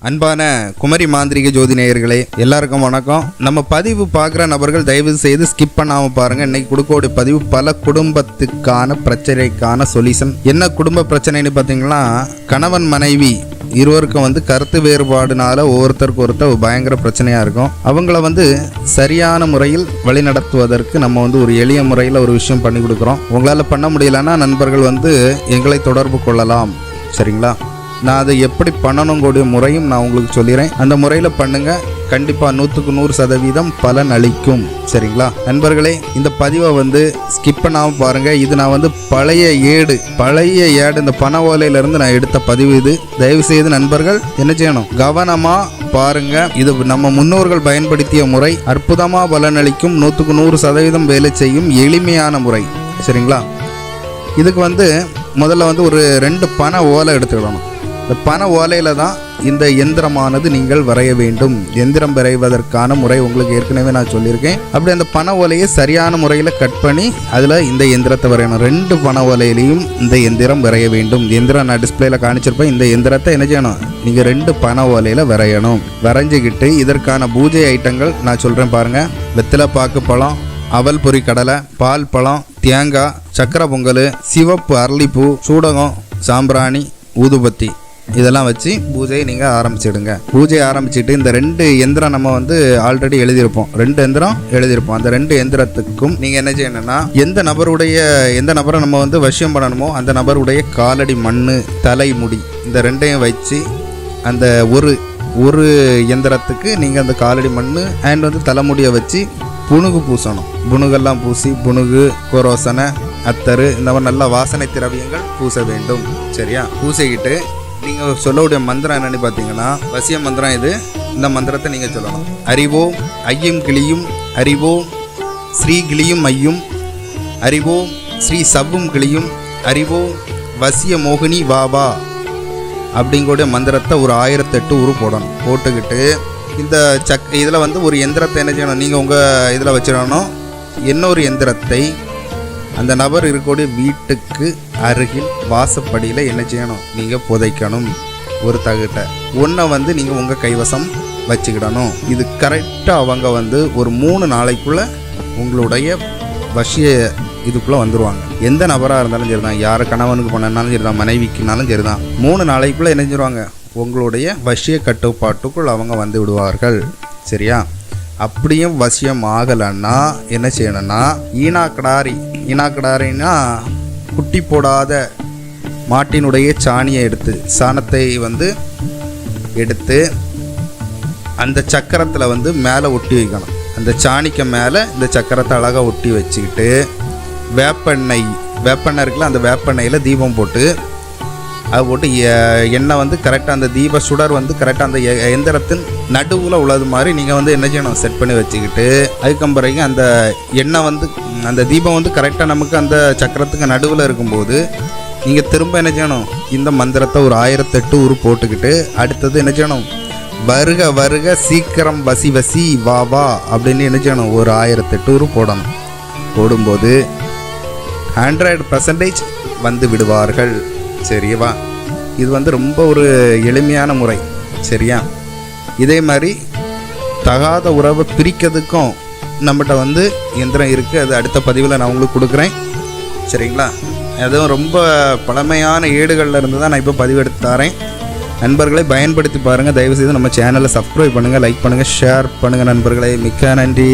அன்பான குமரி மாந்திரிக ஜோதி நேயர்களே எல்லாருக்கும் வணக்கம். நம்ம பதிவு பார்க்குற நபர்கள் தயவு செய்து ஸ்கிப் பண்ணாமல் பாருங்கள். இன்னைக்கு கொடுக்கக்கூடிய பதிவு பல குடும்பத்துக்கான பிரச்சனைக்கான சொல்யூஷன். என்ன குடும்ப பிரச்சனைன்னு பார்த்தீங்கன்னா, கணவன் மனைவி இருவருக்கும் கருத்து வேறுபாடுனால ஒருத்தருக்கு ஒருத்தர் பயங்கர பிரச்சனையாக இருக்கும். அவங்கள சரியான முறையில் வழிநடத்துவதற்கு நம்ம ஒரு எளிய முறையில் ஒரு விஷயம் பண்ணி கொடுக்குறோம். உங்களால் பண்ண முடியலன்னா நண்பர்கள் எங்களை தொடர்பு கொள்ளலாம். சரிங்களா? நான் அதை எப்படி பண்ணணுங்கூடிய முறையும் நான் உங்களுக்கு சொல்லிடுறேன். அந்த முறையில் பண்ணுங்கள். கண்டிப்பாக 100% பலன் அளிக்கும். சரிங்களா நண்பர்களே? இந்த பதிவை ஸ்கிப் பண்ணாமல் பாருங்கள். இது நான் பழைய ஏடு இந்த பண ஓலையிலேருந்து நான் எடுத்த பதிவு இது. தயவு செய்து நண்பர்கள் என்ன செய்யணும், கவனமாக பாருங்கள். இது நம்ம முன்னோர்கள் பயன்படுத்திய முறை. அற்புதமாக பலன் அளிக்கும். 100% வேலை செய்யும் எளிமையான முறை. சரிங்களா? இதுக்கு முதல்ல ஒரு 2 பண ஓலை எடுத்துக்கிடணும். இந்த பண ஓலையில் தான் இந்த எந்திரமானது நீங்கள் வரைய வேண்டும். எந்திரம் வரைவதற்கான முறை உங்களுக்கு ஏற்கனவே நான் சொல்லியிருக்கேன். அப்படி அந்த பண ஓலையை சரியான முறையில் கட் பண்ணி அதில் இந்த எந்திரத்தை வரையணும். 2 பண ஓலையிலையும் இந்த எந்திரம் வரைய வேண்டும். எந்திரம் நான் டிஸ்பிளேயில் காணிச்சிருப்பேன். இந்த எந்திரத்தை என்ன செய்யணும், நீங்கள் 2 பண ஓலையில் வரையணும். வரைஞ்சிக்கிட்டு இதற்கான பூஜை ஐட்டங்கள் நான் சொல்கிறேன் பாருங்கள். வெத்தலை பாக்கு பழம், அவல் பொரி கடலை, பால் பழம், தேங்காய், சக்கரை பொங்கல், சிவப்பு அரளிப்பூ, சூடகம், சாம்பிராணி, ஊதுபத்தி இதெல்லாம் வச்சு பூஜையை நீங்கள் ஆரம்பிச்சிடுங்க. பூஜையை ஆரம்பிச்சுட்டு இந்த 2 எந்திரம் நம்ம ஆல்ரெடி எழுதியிருப்போம். 2 எந்திரம் எழுதியிருப்போம். அந்த 2 எந்திரத்துக்கும் நீங்கள் என்ன செய்யணும்னா, எந்த நபரை நம்ம வசியம் பண்ணணுமோ அந்த நபருடைய காலடி மண், தலைமுடி இந்த 2ஐயும் வச்சு அந்த ஒரு எந்திரத்துக்கு நீங்கள் அந்த காலடி மண் அண்ட் தலைமுடியை வச்சு புணுகு பூசணும். புணுகெல்லாம் பூசி புணுகு, கோரோசனை, அத்தரு இந்த மாதிரி நல்லா வாசனை திரவியங்கள் பூச வேண்டும். சரியா? பூசிக்கிட்டு நீங்கள் சொல்லக்கூடிய மந்திரம் என்னன்னு பார்த்தீங்கன்னா, வசிய மந்திரம் இது. இந்த மந்திரத்தை நீங்கள் சொல்லணும். அறிவோம் ஐயும் கிளியும், அறிவோம் ஸ்ரீ கிளியும் ஐயும், அறிவோம் ஸ்ரீ சவ்வும் கிளியும், அறிவோம் வசிய மோகினி வாவா அப்படிங்கூடிய மந்திரத்தை ஒரு 1008 உரு போடணும். போட்டுக்கிட்டு இந்த இதில் ஒரு எந்திரத்தை என்ன செய்யணும், நீங்கள் உங்கள் இதில் வச்சிடணும். இன்னொரு எந்திரத்தை அந்த நபர் இருக்கக்கூடிய வீட்டுக்கு அருகில் வாசப்படியில் என்ன செய்யணும், நீங்கள் புதைக்கணும். ஒரு தகுட்டை ஒன்றை நீங்கள் உங்கள் கைவசம் வச்சுக்கிடணும். இது கரெக்டாக அவங்க ஒரு 3 நாளைக்குள்ளே உங்களுடைய வசிய இதுக்குள்ளே வந்துடுவாங்க. எந்த நபராக இருந்தாலும் சரி தான், யார் கணவனுக்கு பண்ணனாலும் சரி தான், மனைவிக்குனாலும் சரி தான், 3 நாளைக்குள்ளே என்ன செஞ்சிருவாங்க, உங்களுடைய வசிய கட்டுப்பாட்டுக்குள் அவங்க வந்து விடுவார்கள். சரியா? அப்படியும் வசியம் ஆகலைன்னா என்ன செய்யணும்னா, ஈனாக்கடாரின்னா குட்டி போடாத மாட்டினுடைய சாணியை எடுத்து, சாணத்தை எடுத்து அந்த சக்கரத்தில் மேலே ஒட்டி வைக்கணும். அந்த சாணிக்கு மேலே இந்த சக்கரத்தை அழகாக ஒட்டி வச்சுக்கிட்டு வேப்பெண்ணெய் இருக்குல்ல, அந்த வேப்பெண்ணெயில் தீபம் போட்டு அது போட்டு எண்ணெய் கரெக்டாக அந்த தீப சுடர் கரெக்டாக அந்த எந்திரத்தின் நடுவில் உள்ளது மாதிரி நீங்கள் என்ன செய்யணும், செட் பண்ணி வச்சுக்கிட்டு அதுக்கும் பிறகு அந்த எண்ணெய் அந்த தீபம் கரெக்டாக நமக்கு அந்த சக்கரத்துக்கு நடுவில் இருக்கும்போது நீங்கள் திரும்ப என்ன செய்யணும், இந்த மந்திரத்தை ஒரு 1008 உரு போட்டுக்கிட்டு அடுத்தது என்ன செய்யணும், வருக வருக சீக்கிரம் வசி வசி வா வா அப்படின்னு என்ன செய்யணும், ஒரு 1008 உரு போடணும். போடும்போது 100% வந்து விடுவார்கள். சரிவா? இது ரொம்ப ஒரு எளிமையான முறை. சரியா? இதே மாதிரி தகாத உறவை பிரிக்கிறதுக்கும் நம்மகிட்ட எந்திரம் இருக்குது. அது அடுத்த பதிவில் நான் உங்களுக்கு கொடுக்குறேன். சரிங்களா? அதுவும் ரொம்ப பழமையான ஏடுகளில் இருந்து தான் நான் இப்போ பதிவு எடுத்து தரேன். நண்பர்களை பயன்படுத்தி பாருங்கள். தயவுசெய்து நம்ம சேனலை சப்ஸ்கிரைப் பண்ணுங்கள், லைக் பண்ணுங்கள், ஷேர் பண்ணுங்கள். நண்பர்களே மிக்க நன்றி.